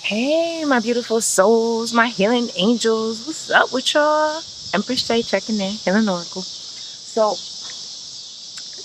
Hey, my beautiful souls, my healing angels. What's up with y'all? Empress J checking in, healing oracle. So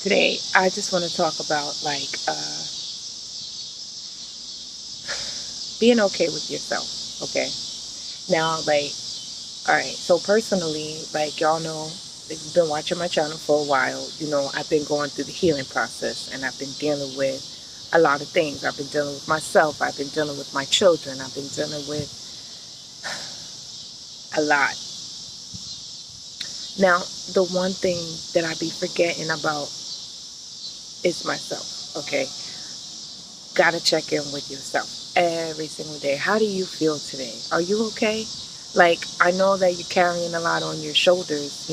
today, I just want to talk about being okay with yourself. Okay. Now, all right. So personally, y'all know, if you've been watching my channel for a while, you know I've been going through the healing process, and I've been dealing with a lot of things. I've been dealing with myself. I've been dealing with my children. I've been dealing with a lot. Now, the one thing that I be forgetting about is myself, okay? Gotta check in with yourself every single day. How do you feel today? Are you okay? I know that you're carrying a lot on your shoulders,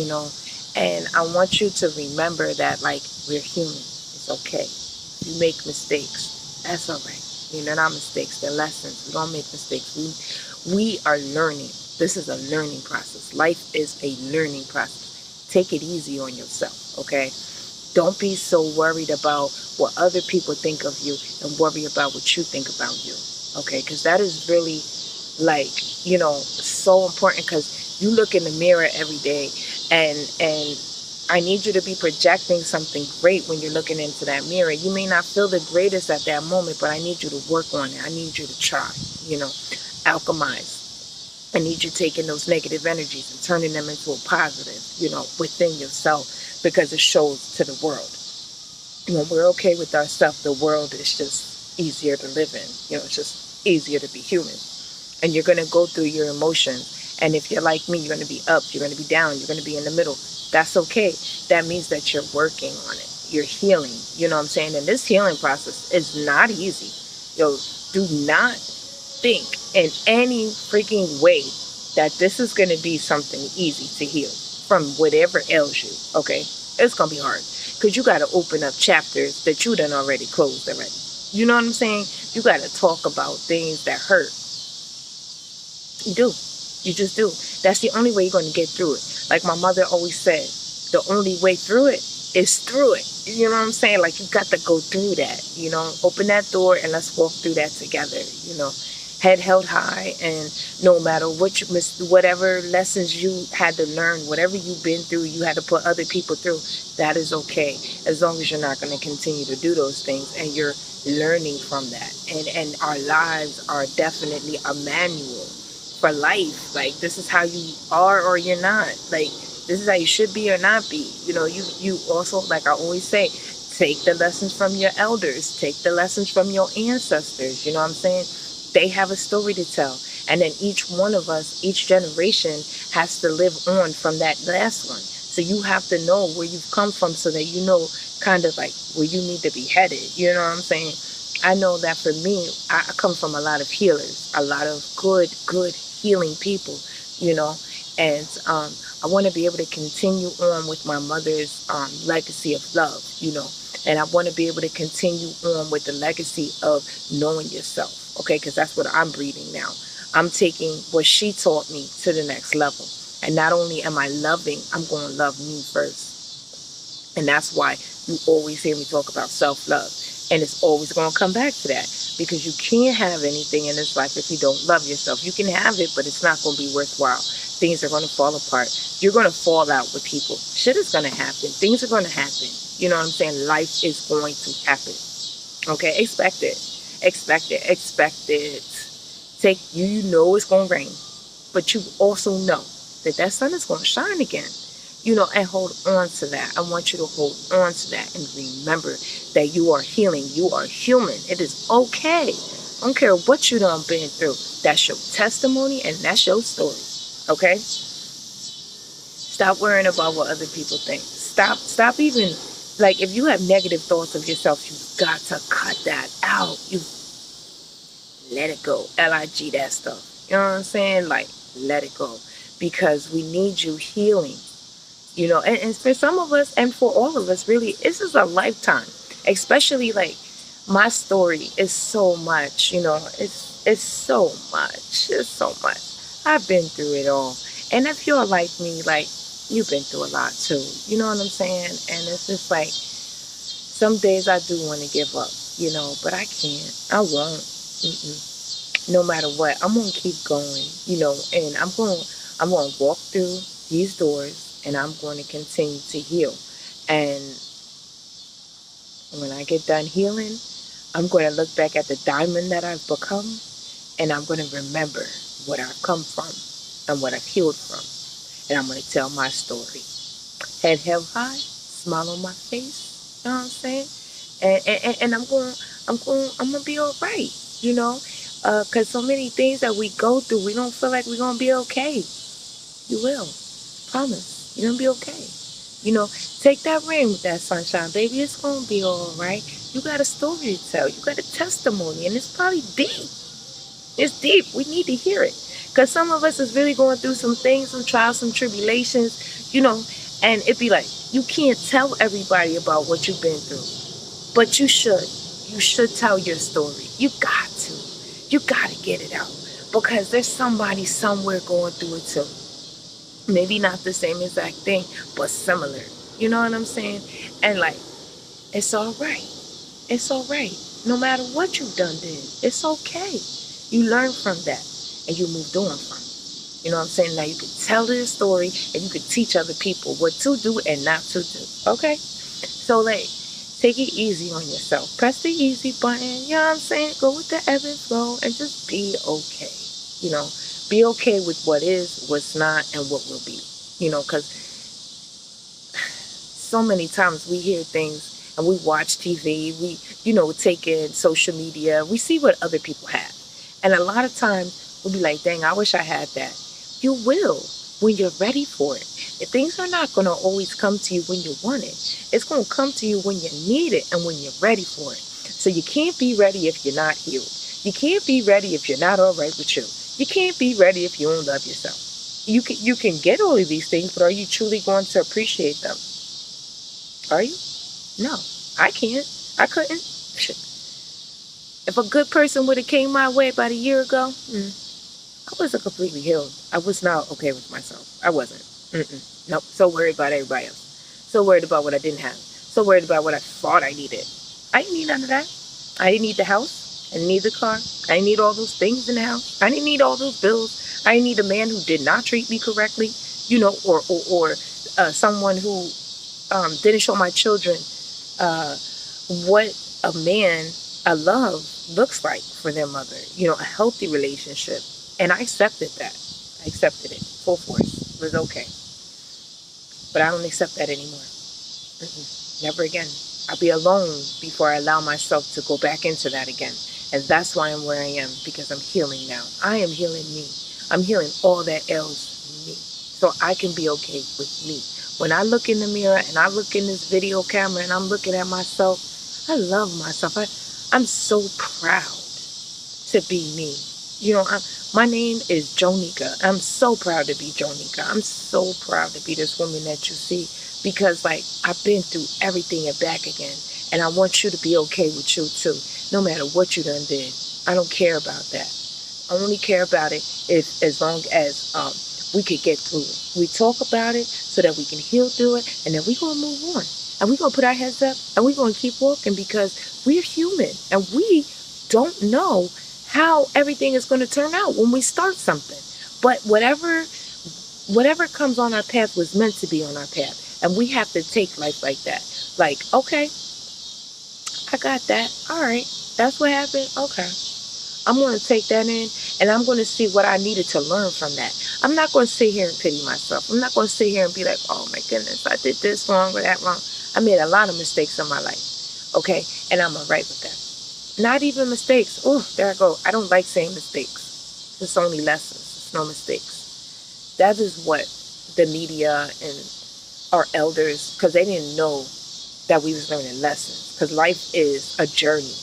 and I want you to remember that, we're human. It's okay. If you make mistakes, that's all right. They're not mistakes, they're lessons. We don't make mistakes. We are learning. This is a learning process. Life is a learning process. Take it easy on yourself, okay? Don't be so worried about what other people think of you and worry about what you think about you. Okay? Because that is really so important, because you look in the mirror every day, and I need you to be projecting something great when you're looking into that mirror. You may not feel the greatest at that moment, but I need you to work on it. I need you to try, alchemize. I need you taking those negative energies and turning them into a positive, within yourself, because it shows to the world. When we're okay with ourselves, the world is just easier to live in. It's just easier to be human. And you're going to go through your emotions. And if you're like me, you're going to be up, you're going to be down, you're going to be in the middle. That's okay. That means that you're working on it. You're healing. You know what I'm saying? And this healing process is not easy. Do not think in any freaking way that this is going to be something easy to heal from whatever ails you. Okay? It's going to be hard, because you got to open up chapters that you done already closed already. You know what I'm saying? You got to talk about things that hurt. You do. You just do. That's the only way you're going to get through it. Like my mother always said, the only way through it is through it. You know what I'm saying? You got to go through that. Open that door and let's walk through that together. Head held high, and no matter what you miss, whatever lessons you had to learn, whatever you've been through, you had to put other people through. That is okay, as long as you're not going to continue to do those things and you're learning from that. And our lives are definitely a manual for life. This is how you are or you're not. This is how you should be or not be. You also, like I always say, take the lessons from your elders, take the lessons from your ancestors. You know what I'm saying? They have a story to tell. And then each one of us, each generation has to live on from that last one. So you have to know where you've come from, so that you know kind of where you need to be headed. You know what I'm saying? I know that for me, I come from a lot of healers, a lot of good healing people, you know, and I want to be able to continue on with my mother's legacy of love, and I want to be able to continue on with the legacy of knowing yourself, okay, because that's what I'm breeding now. I'm taking what she taught me to the next level. And not only am I loving, I'm going to love me first. And that's why you always hear me talk about self-love. And it's always going to come back to that, because you can't have anything in this life if you don't love yourself. You can have it, but it's not going to be worthwhile. Things are going to fall apart. You're going to fall out with people. Shit is going to happen. Things are going to happen. You know what I'm saying? Life is going to happen. Okay? Expect it. Expect it. Expect it. You know it's going to rain, but you also know that that sun is going to shine again. And hold on to that. I want you to hold on to that and remember that you are healing. You are human. It is okay. I don't care what you done been through. That's your testimony and that's your story. Okay? Stop worrying about what other people think. Stop even, if you have negative thoughts of yourself, you've got to cut that out. You let it go. LIG that stuff. You know what I'm saying? Let it go. Because we need you healing. And for some of us, and for all of us, really, this is a lifetime. Especially my story is so much, it's so much. It's so much. I've been through it all. And if you're like me, you've been through a lot too. You know what I'm saying? And it's just some days I do want to give up, but I can't. I won't. Mm-mm. no matter what, I'm gonna keep going, and I'm gonna walk through these doors, and I'm going to continue to heal. And when I get done healing, I'm going to look back at the diamond that I've become, and I'm going to remember what I've come from and what I've healed from, and I'm going to tell my story. Head held high, smile on my face. You know what I'm saying? And I'm gonna be all right. You know, cause so many things that we go through, we don't feel like we're gonna be okay. You will, promise. You're gonna be okay. You know, take that rain with that sunshine, baby. It's gonna be all right. You got a story to tell. You got a testimony, and it's probably deep. It's deep. We need to hear it. Because some of us is really going through some things, some trials, some tribulations, and it'd be like, you can't tell everybody about what you've been through. But you should. You should tell your story. You got to. You got to get it out. Because there's somebody somewhere going through it too. Maybe not the same exact thing, but similar. You know what I'm saying? And like, it's all right. It's all right. No matter what you've done, did, it's okay. You learn from that and you moved on from it. You know what I'm saying? Now you can tell the story and you can teach other people what to do and not to do. Okay? So like, take it easy on yourself. Press the easy button. You know what I'm saying? Go with the ebb and flow and just be okay. You know, be okay with what is, what's not, and what will be. Because so many times we hear things and we watch TV, we, take in social media, we see what other people have. And a lot of times we'll be like, dang, I wish I had that. You will when you're ready for it. Things are not going to always come to you when you want it. It's going to come to you when you need it and when you're ready for it. So you can't be ready if you're not healed. You can't be ready if you're not all right with you. You can't be ready if you don't love yourself. You can get all of these things, but are you truly going to appreciate them? Are you? No, I can't. I couldn't. Shit. If a good person would have came my way about a year ago, I wasn't completely healed. I was not okay with myself. I wasn't. Nope. So worried about everybody else. So worried about what I didn't have. So worried about what I thought I needed. I didn't need none of that. I didn't need the house. I didn't need the car. I didn't need all those things in the house. I didn't need all those bills. I didn't need a man who did not treat me correctly, or someone who didn't show my children what a man, a love looks like for their mother. A healthy relationship. And I accepted that. I accepted it full force. It was okay. But I don't accept that anymore. Never again. I'll be alone before I allow myself to go back into that again. And that's why I'm where I am, because I'm healing now. I am healing me. I'm healing all that ails me. So I can be okay with me. When I look in the mirror and I look in this video camera and I'm looking at myself, I love myself. I'm so proud to be me. My name is Jonika. I'm so proud to be Jonika. I'm so proud to be this woman that you see, because like I've been through everything and back again, and I want you to be okay with you too, no matter what you done did. I don't care about that. I only care about it if as long as we could get through it. We talk about it so that we can heal through it, and then we're gonna move on, and we're gonna put our heads up, and we're gonna keep walking, because we're human and we don't know how everything is going to turn out when we start something. But whatever comes on our path was meant to be on our path. And we have to take life like that. Like, okay, I got that. All right. That's what happened. Okay. I'm going to take that in, and I'm going to see what I needed to learn from that. I'm not going to sit here and pity myself. I'm not going to sit here and be like, oh my goodness, I did this wrong or that wrong. I made a lot of mistakes in my life. Okay. And I'm all right with that. Not even mistakes. Oh, there I go. I don't like saying mistakes. It's only lessons. It's no mistakes. That is what the media and our elders, because they didn't know that we was learning lessons. Because life is a journey.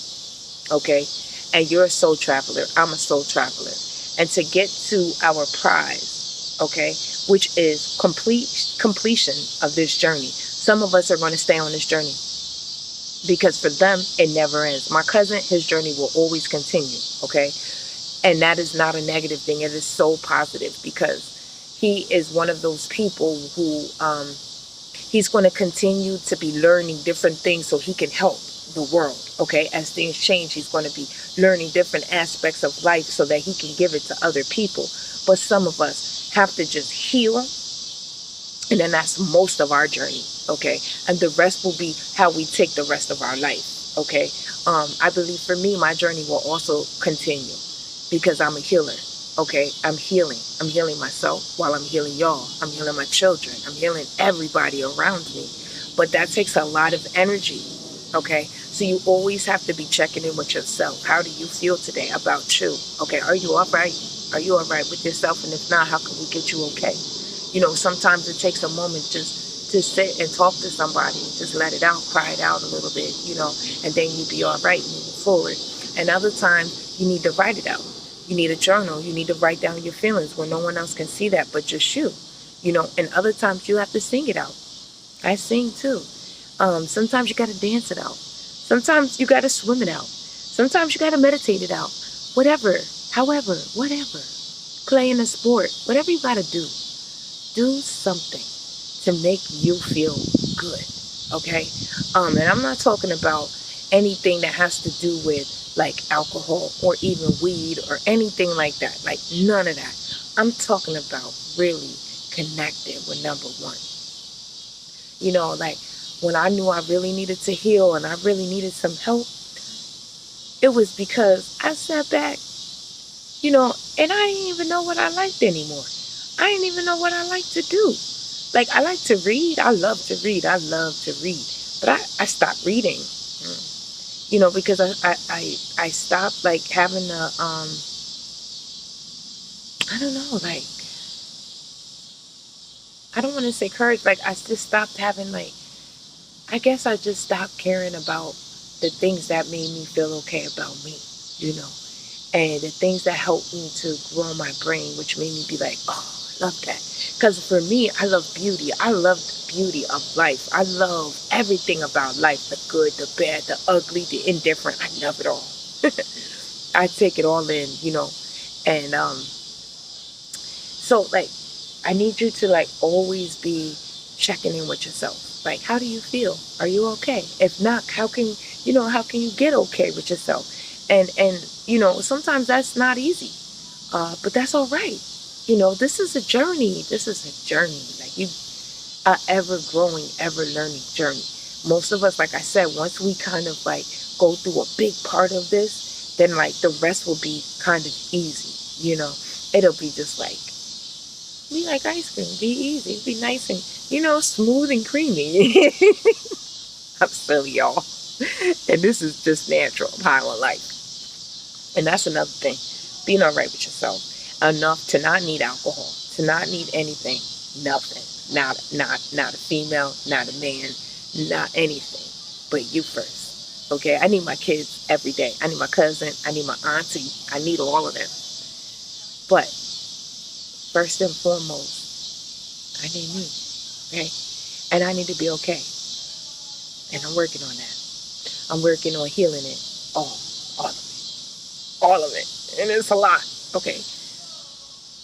Okay? And you're a soul traveler. I'm a soul traveler. And to get to our prize, okay, which is completion of this journey. Some of us are going to stay on this journey, because for them, it never ends. My cousin, his journey will always continue, okay? And that is not a negative thing. It is so positive, because he is one of those people who he's going to continue to be learning different things so he can help the world. Okay, as things change, he's going to be learning different aspects of life so that he can give it to other people. But some of us have to just heal, and then that's most of our journey. Okay, and the rest will be how we take the rest of our life. Okay, I believe for me, my journey will also continue because I'm a healer. Okay, I'm healing myself while I'm healing y'all. I'm healing my children. I'm healing everybody around me. But that takes a lot of energy. Okay, so you always have to be checking in with yourself. How do you feel today about you? Okay, are you all right? Are you all right with yourself? And if not, how can we get you okay? You know, sometimes it takes a moment just to sit and talk to somebody, just let it out, cry it out a little bit, you know, and then you be all right moving forward. And other times you need to write it out. You need a journal. You need to write down your feelings where no one else can see that but just you. You know, and other times you have to sing it out. I sing too. Sometimes you got to dance it out. Sometimes you got to swim it out. Sometimes you got to meditate it out. Whatever, however, whatever. Playing a sport, whatever you got to do. Do something to make you feel good. Okay? And I'm not talking about anything that has to do with like alcohol or even weed or anything like that. Like none of that. I'm talking about really connecting with number one. You know, like when I knew I really needed to heal and I really needed some help, it was because I sat back, you know, and I didn't even know what I liked anymore. I didn't even know what I like to do. Like, I like to read. I love to read. I love to read. But I stopped reading, you know, because I stopped, like, having a, I don't know, like, I don't want to say courage. Like, I just stopped having, like, I guess I just stopped caring about the things that made me feel okay about me, you know, and the things that helped me to grow my brain, which made me be like, oh, I love that. Because for me, I love beauty. I love the beauty of life. I love everything about life, the good, the bad, the ugly, the indifferent. I love it all. I take it all in, you know, and so like I need you to like always be checking in with yourself. Like, how do you feel? Are you okay? If not, how can you know? How can you get okay with yourself? And you know, sometimes that's not easy, but that's all right. You know, this is a journey. This is a journey. Like you, a ever growing, ever learning journey. Most of us, like I said, once we kind of like go through a big part of this, then like the rest will be kind of easy. You know, it'll be just like be like ice cream, be easy, be nice and you know smooth and creamy. I'm silly, y'all, and this is just natural how I life. And that's another thing, being all right with yourself enough to not need alcohol, to not need anything, nothing, not a female, not a man, not anything, but you first. Okay, I need my kids every day. I need my cousin. I need my auntie. I need all of them. But first and foremost, I need me. Okay, and I need to be okay. And I'm working on that. I'm working on healing it all of it, all of it, and it's a lot. Okay,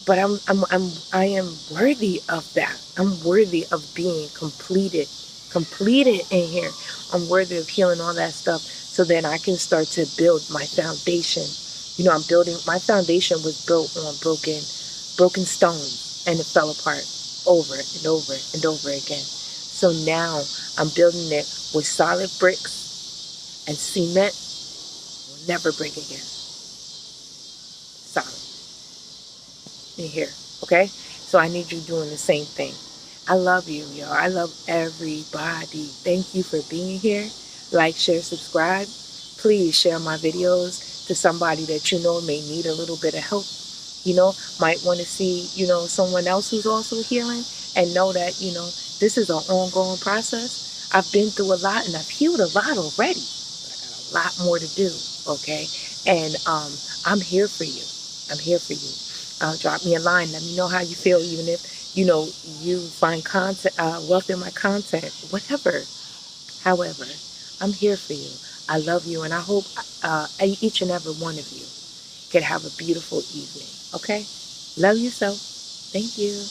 but I am worthy of that. I'm worthy of being completed in here. I'm worthy of healing all that stuff so that I can start to build my foundation. You know, I'm building my foundation was built on broken stones and it fell apart over and over and over again. So now I'm building it with solid bricks and cement will never break again. Solid in here. Okay? So I need you doing the same thing. I love you, yo. I love everybody. Thank you for being here. Like, share, subscribe. Please share my videos to somebody that you know may need a little bit of help. You know, might want to see, you know, someone else who's also healing and know that, you know, this is an ongoing process. I've been through a lot and I've healed a lot already, but I got a lot more to do. Okay. And I'm here for you. I'm here for you. Drop me a line. Let me know how you feel, even if, you know, you find content, wealth in my content, whatever. However, I'm here for you. I love you. And I hope each and every one of you can have a beautiful evening. Okay? Love you so. Thank you.